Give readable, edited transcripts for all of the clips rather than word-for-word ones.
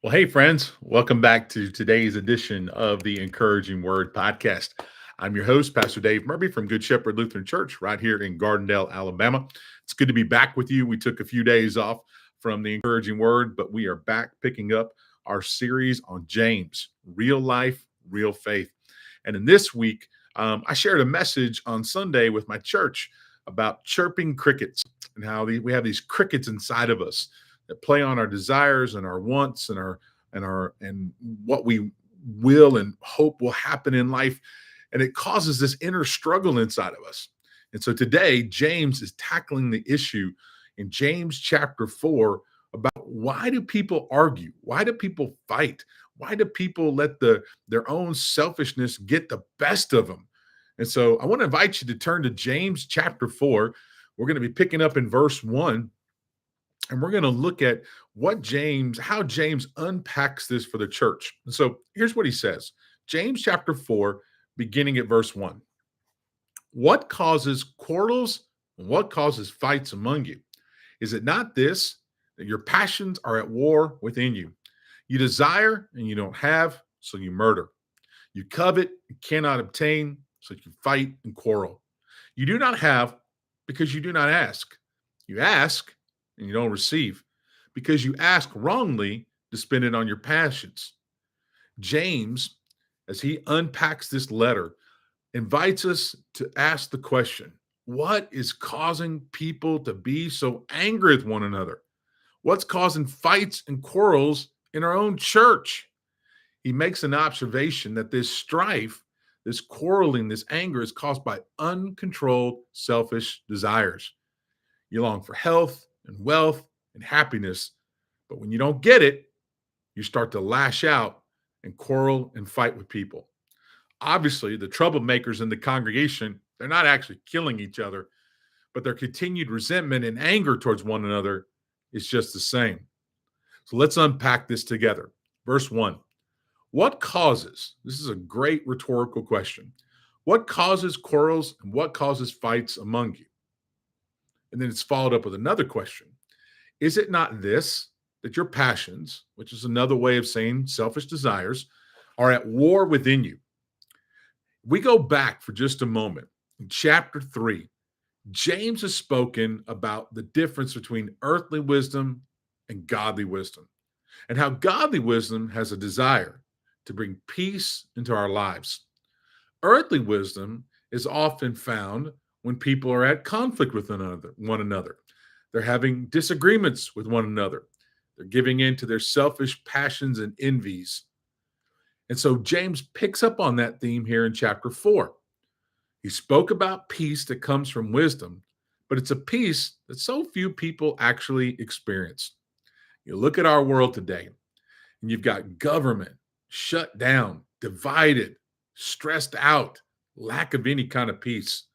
Well, hey, friends, welcome back to today's edition of the Encouraging Word podcast. I'm your host, Pastor Dave Murphy from Good Shepherd Lutheran Church right here in Gardendale, Alabama. It's good to be back with you. We took a few days off from the Encouraging Word, but we are back picking up our series on James, real life, real faith. And in this week, I shared a message on Sunday with my church about chirping crickets and how we have these crickets inside of us that play on our desires and our wants and what we will and hope will happen in life, and it causes this inner struggle inside of us. And so today James is tackling the issue in James chapter 4 about why do people argue, why do people fight, why do people let their own selfishness get the best of them. And so I want to invite you to turn to James chapter 4. We're going to be picking up in verse 1, and we're going to look at how James unpacks this for the church. And so here's what he says. James chapter 4, beginning at verse 1. What causes quarrels and what causes fights among you? Is it not this, that your passions are at war within you? You desire and you don't have, so you murder. You covet and cannot obtain, so you fight and quarrel. You do not have because you do not ask. You ask and you don't receive because you ask wrongly to spend it on your passions. James, as he unpacks this letter, invites us to ask the question, what is causing people to be so angry with one another? What's causing fights and quarrels in our own church? He makes an observation that this strife, this quarreling, this anger is caused by uncontrolled selfish desires. You long for health and wealth and happiness, but when you don't get it, you start to lash out and quarrel and fight with people. Obviously, the troublemakers in the congregation, they're not actually killing each other, but their continued resentment and anger towards one another is just the same. So let's unpack this together. Verse 1. What causes, this is a great rhetorical question, what causes quarrels and what causes fights among you? And then it's followed up with another question. Is it not this, that your passions, which is another way of saying selfish desires, are at war within you? We go back for just a moment. In chapter 3, James has spoken about the difference between earthly wisdom and godly wisdom, and how godly wisdom has a desire to bring peace into our lives. Earthly wisdom is often found when people are at conflict with one another. They're having disagreements with one another. They're giving in to their selfish passions and envies. And so James picks up on that theme here in chapter 4. He spoke about peace that comes from wisdom, but it's a peace that so few people actually experience. You look at our world today, and you've got government shut down, divided, stressed out, lack of any kind of peace.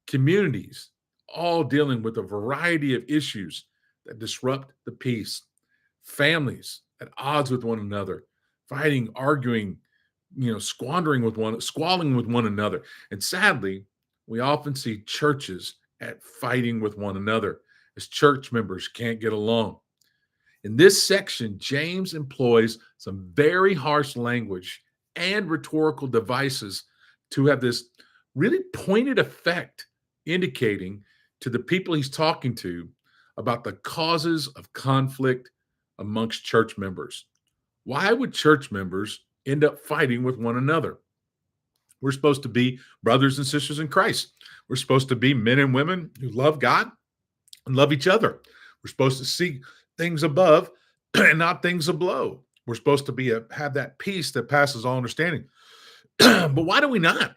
Communities all dealing with a variety of issues that disrupt the peace. Families at odds with one another, fighting, arguing, squalling with one another. And sadly, we often see churches at fighting with one another as church members can't get along. In this section, James employs some very harsh language and rhetorical devices to have this really pointed effect, indicating to the people he's talking to about the causes of conflict amongst church members. Why would church members end up fighting with one another? We're supposed to be brothers and sisters in Christ. We're supposed to be men and women who love God and love each other. We're supposed to see things above and not things below. We're supposed to have that peace that passes all understanding. But why do we not?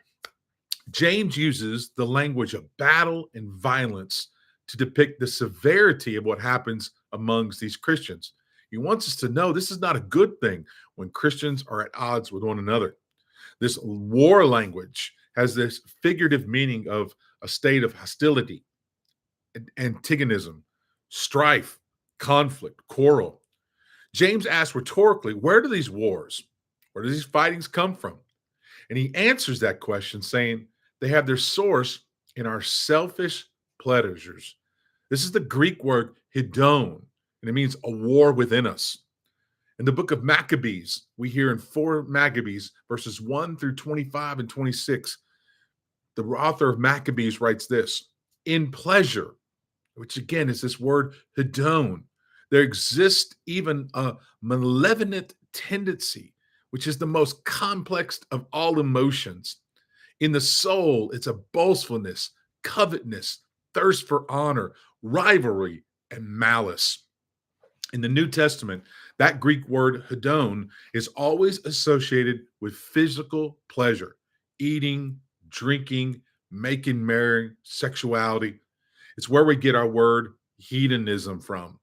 James uses the language of battle and violence to depict the severity of what happens amongst these Christians. He wants us to know this is not a good thing when Christians are at odds with one another. This war language has this figurative meaning of a state of hostility, antagonism, strife, conflict, quarrel. James asks rhetorically, where do these wars, where do these fightings come from? And he answers that question saying they have their source in our selfish pleasures. This is the Greek word hedon, and it means a war within us. In the book of Maccabees, we hear in 4 Maccabees, verses 1 through 25 and 26, the author of Maccabees writes this: in pleasure, which again is this word hedon, there exists even a malevolent tendency, which is the most complex of all emotions. In the soul, it's a boastfulness, covetousness, thirst for honor, rivalry, and malice. In the New Testament, that Greek word hedon is always associated with physical pleasure, eating, drinking, making merry, sexuality. It's where we get our word hedonism from.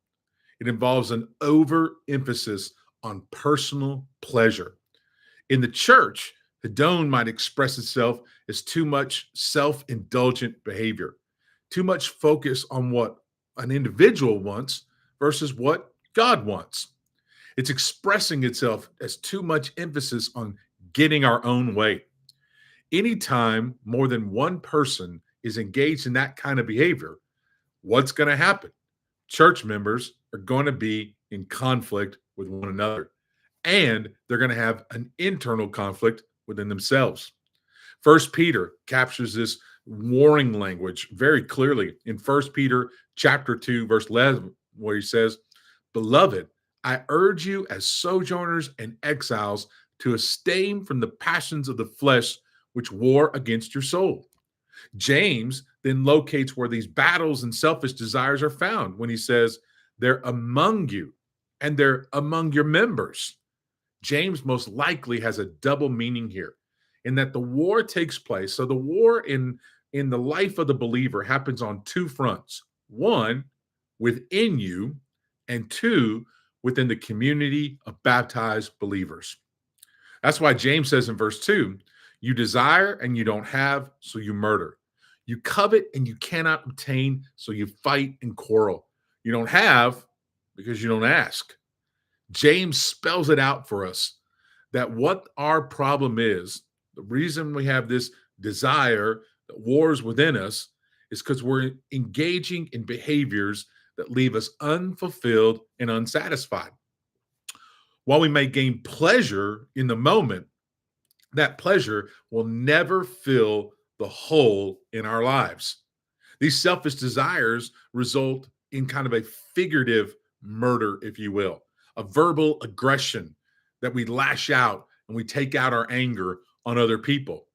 It involves an overemphasis on personal pleasure. In the church, hedon might express itself as too much self indulgent behavior, too much focus on what an individual wants versus what God wants. It's expressing itself as too much emphasis on getting our own way. Anytime more than one person is engaged in that kind of behavior, what's going to happen? Church members are going to be in conflict with one another, and they're going to have an internal conflict within themselves. First Peter captures this warning language very clearly in First Peter chapter 2, verse 11, where he says, "Beloved, I urge you as sojourners and exiles to abstain from the passions of the flesh which war against your soul." James then locates where these battles and selfish desires are found when he says, "They're among you and they're among your members." James most likely has a double meaning here in that the war takes place. So the war in the life of the believer happens on two fronts. One, within you, and two, within the community of baptized believers. That's why James says in verse 2, you desire and you don't have, so you murder. You covet and you cannot obtain, so you fight and quarrel. You don't have because you don't ask. James spells it out for us that what our problem is, the reason we have this desire that wars within us is because we're engaging in behaviors that leave us unfulfilled and unsatisfied. While we may gain pleasure in the moment, that pleasure will never fill the hole in our lives. These selfish desires result in kind of a figurative murder, if you will, a verbal aggression that we lash out and we take out our anger on other people.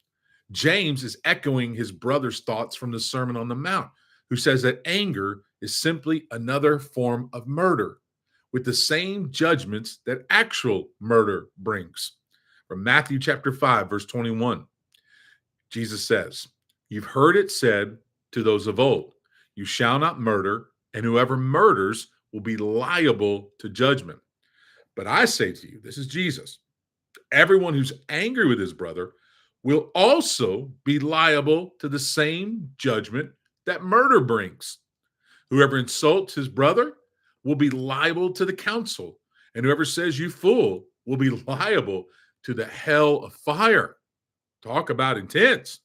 James is echoing his brother's thoughts from the Sermon on the Mount, who says that anger is simply another form of murder with the same judgments that actual murder brings. From Matthew chapter 5, verse 21, Jesus says, "You've heard it said to those of old, you shall not murder, and whoever murders will be liable to judgment. But I say to you," this is Jesus, "everyone who's angry with his brother will also be liable to the same judgment that murder brings. Whoever insults his brother will be liable to the council, and whoever says you fool will be liable to the hell of fire." Talk about intense.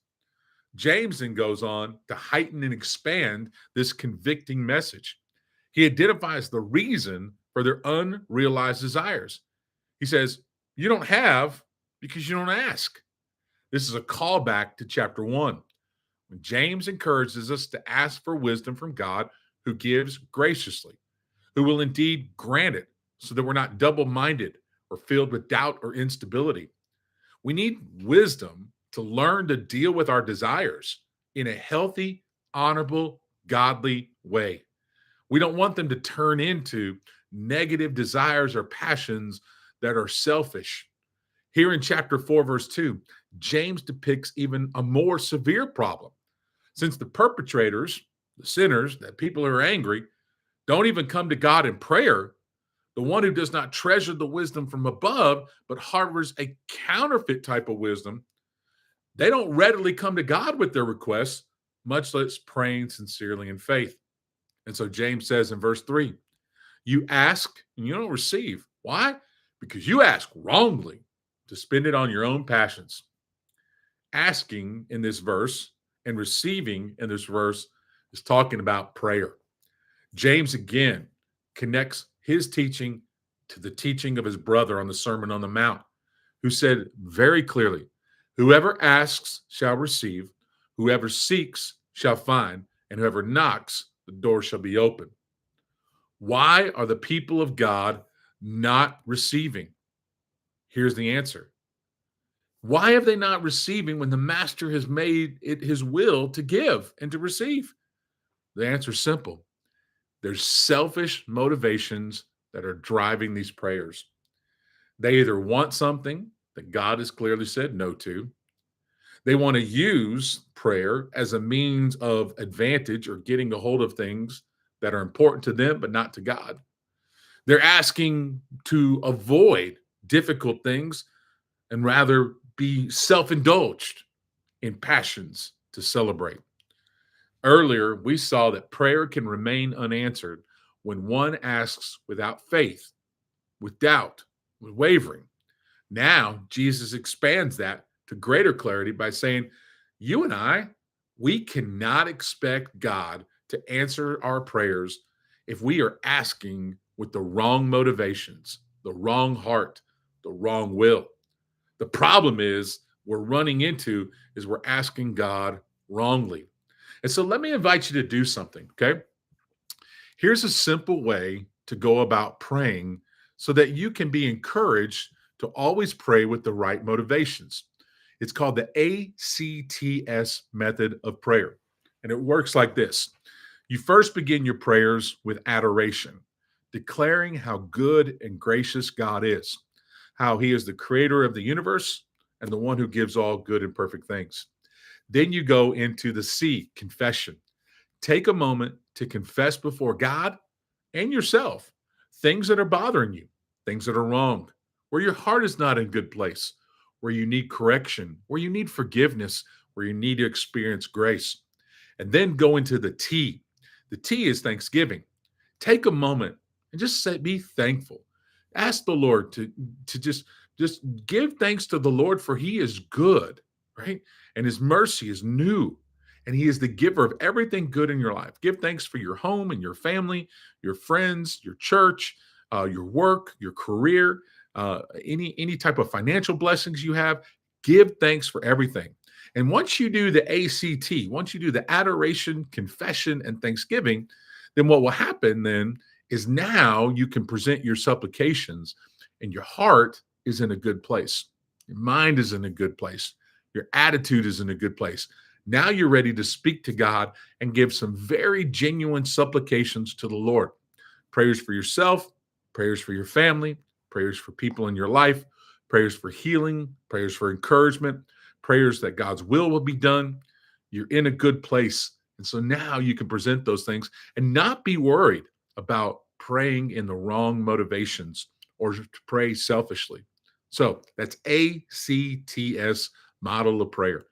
James then goes on to heighten and expand this convicting message. He identifies the reason for their unrealized desires. He says, you don't have because you don't ask. This is a callback to chapter 1, when James encourages us to ask for wisdom from God, who gives graciously, who will indeed grant it, so that we're not double-minded or filled with doubt or instability. We need wisdom to learn to deal with our desires in a healthy, honorable, godly way. We don't want them to turn into negative desires or passions that are selfish. Here in chapter 4, verse 2, James depicts even a more severe problem. Since the perpetrators, the sinners, that people who are angry, don't even come to God in prayer, the one who does not treasure the wisdom from above, but harbors a counterfeit type of wisdom, they don't readily come to God with their requests, much less praying sincerely in faith. And so James says in verse 3, you ask and you don't receive. Why? Because you ask wrongly to spend it on your own passions. Asking in this verse and receiving in this verse is talking about prayer. James again connects his teaching to the teaching of his brother on the Sermon on the Mount, who said very clearly, whoever asks shall receive, whoever seeks shall find, and whoever knocks, the door shall be open. Why are the people of God not receiving? Here's the answer. Why have they not receiving when the master has made it his will to give and to receive? The answer is simple. There's selfish motivations that are driving these prayers. They either want something that God has clearly said no to. They want to use prayer as a means of advantage or getting a hold of things that are important to them, but not to God. They're asking to avoid difficult things and rather be self indulged in passions to celebrate. Earlier, we saw that prayer can remain unanswered when one asks without faith, with doubt, with wavering. Now, Jesus expands that to greater clarity by saying, you and I, we cannot expect God to answer our prayers if we are asking with the wrong motivations, the wrong heart, the wrong will. The problem is we're asking God wrongly. And so let me invite you to do something, okay? Here's a simple way to go about praying so that you can be encouraged to always pray with the right motivations. It's called the ACTS method of prayer. And it works like this. You first begin your prayers with adoration, declaring how good and gracious God is, how he is the creator of the universe and the one who gives all good and perfect things. Then you go into the C, confession. Take a moment to confess before God and yourself things that are bothering you, things that are wrong, where your heart is not in good place, where you need correction, where you need forgiveness, where you need to experience grace. And then go into the T. The T is thanksgiving. Take a moment and just say, be thankful. Ask the Lord to just give thanks to the Lord, for he is good, right? And his mercy is new. And he is the giver of everything good in your life. Give thanks for your home and your family, your friends, your church, your work, your career, any type of financial blessings you have. Give thanks for everything. And once you do the ACT, once you do the adoration, confession, and thanksgiving, then what will happen then is now you can present your supplications and your heart is in a good place. Your mind is in a good place. Your attitude is in a good place. Now you're ready to speak to God and give some very genuine supplications to the Lord. Prayers for yourself, prayers for your family, prayers for people in your life, prayers for healing, prayers for encouragement, prayers that God's will be done. You're in a good place. And so now you can present those things and not be worried about praying in the wrong motivations or to pray selfishly. So that's ACTS model of prayer.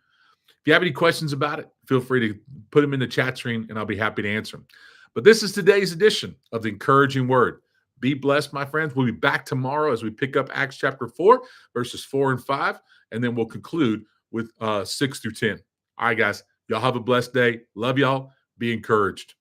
If you have any questions about it, feel free to put them in the chat stream and I'll be happy to answer them. But this is today's edition of the Encouraging Word. Be blessed, my friends. We'll be back tomorrow as we pick up Acts chapter 4, verses 4 and 5, and then we'll conclude with 6 through 10. All right, guys, y'all have a blessed day. Love y'all. Be encouraged.